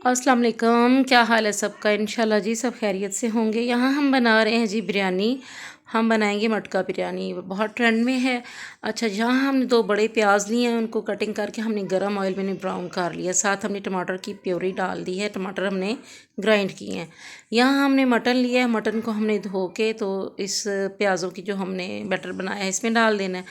अस्सलाम वालेकुम, क्या हाल है सबका। इंशाल्लाह जी सब खैरियत से होंगे। यहाँ हम बना रहे हैं जी बिरयानी। हम बनाएंगे मटका बिरयानी, बहुत ट्रेंड में है। अच्छा, यहाँ हमने 2 बड़े प्याज लिए हैं, उनको कटिंग करके हमने गरम ऑयल में ब्राउन कर लिया। साथ हमने टमाटर की प्योरी डाल दी है, टमाटर हमने ग्राइंड किए हैं। यहाँ हमने मटन लिया है, मटन को हमने धो के तो इस प्याज़ों की जो हमने बैटर बनाया है इसमें डाल देना है।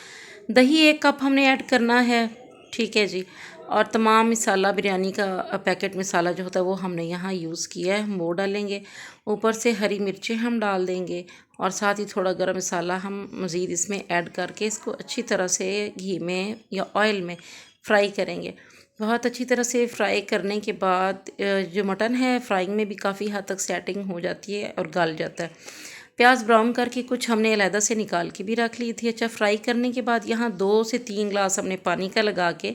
दही 1 कप हमने ऐड करना है, ठीक है जी। और तमाम मसाला बिरयानी का पैकेट मसाला जो होता है वो हमने यहाँ यूज़ किया है, हम वो डालेंगे। ऊपर से हरी मिर्चें हम डाल देंगे और साथ ही थोड़ा गरम मसाला हम मज़ीद इसमें ऐड करके इसको अच्छी तरह से घी में या ऑयल में फ्राई करेंगे। बहुत अच्छी तरह से फ्राई करने के बाद जो मटन है फ्राइंग में भी काफ़ी हद तक सेटिंग हो जाती है और गल जाता है। प्याज ब्राउन करके कुछ हमने अलहदा से निकाल के भी रख ली थी। अच्छा, फ्राई करने के बाद यहाँ 2 से 3 ग्लास हमने पानी का लगा के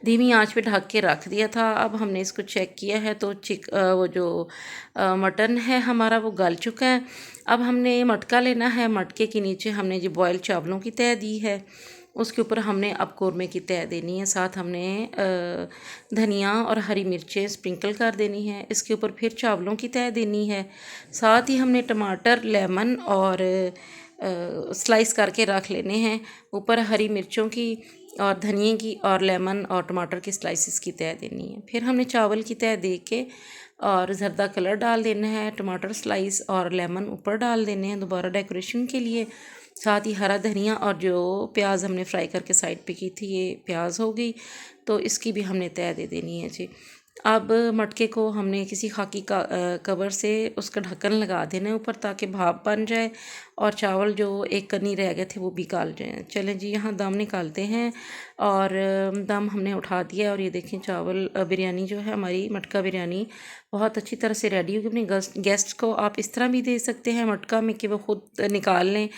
धीमी आंच पे ढक के रख दिया था। अब हमने इसको चेक किया है तो वो जो मटन है हमारा वो गल चुका है। अब हमने मटका लेना है, मटके के नीचे हमने जो बॉयल चावलों की तह दी है उसके ऊपर हमने अब कौरमे की तह देनी है। साथ हमने धनिया और हरी मिर्चें स्प्रिंकल कर देनी है। इसके ऊपर फिर चावलों की तह देनी है। साथ ही हमने टमाटर, लेमन और स्लाइस करके रख लेने हैं। ऊपर हरी मिर्चों की और धनिए की और लेमन और टमाटर की स्लाइसिस की तह देनी है। फिर हमने चावल की तह दे के और ज़र्दा कलर डाल देना है, टमाटर स्लाइस और लेमन ऊपर डाल देने हैं दोबारा डेकोरेशन के लिए। साथ ही हरा धनिया और जो प्याज हमने फ्राई करके साइड पे की थी ये प्याज हो गई, तो इसकी भी हमने तह दे देनी है जी। अब मटके को हमने किसी खाकी का कवर से उसका ढक्कन लगा देना है ऊपर ताकि भाप बन जाए और चावल जो एक कनी रह गए थे वो भी गल जाएँ। चलें जी, यहाँ दम निकालते हैं और दम हमने उठा दिया और ये देखें चावल बिरयानी जो है हमारी मटका बिरयानी बहुत अच्छी तरह से रेडी होगी। अपने गेस्ट को आप इस तरह भी दे सकते हैं मटका में कि वो खुद निकाल लें।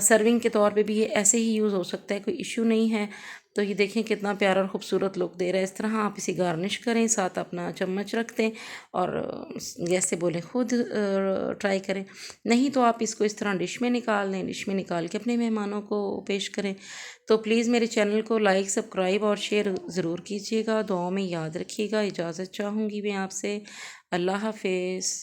सर्विंग के तौर पे भी ये ऐसे ही यूज़ हो सकता है, कोई इशू नहीं है। तो ये देखें कितना प्यारा और ख़ूबसूरत लुक दे रहा है। इस तरह आप इसे गार्निश करें, साथ अपना चम्मच रख दें और गैस से बोलें खुद ट्राई करें। नहीं तो आप इसको इस तरह डिश में निकाल दें, डिश में निकाल के अपने मेहमानों को पेश करें। तो प्लीज़ मेरे चैनल को लाइक, सब्सक्राइब और शेयर ज़रूर कीजिएगा। दुआओं में याद रखिएगा। इजाज़त चाहूँगी मैं आपसे। अल्लाह हाफिज़।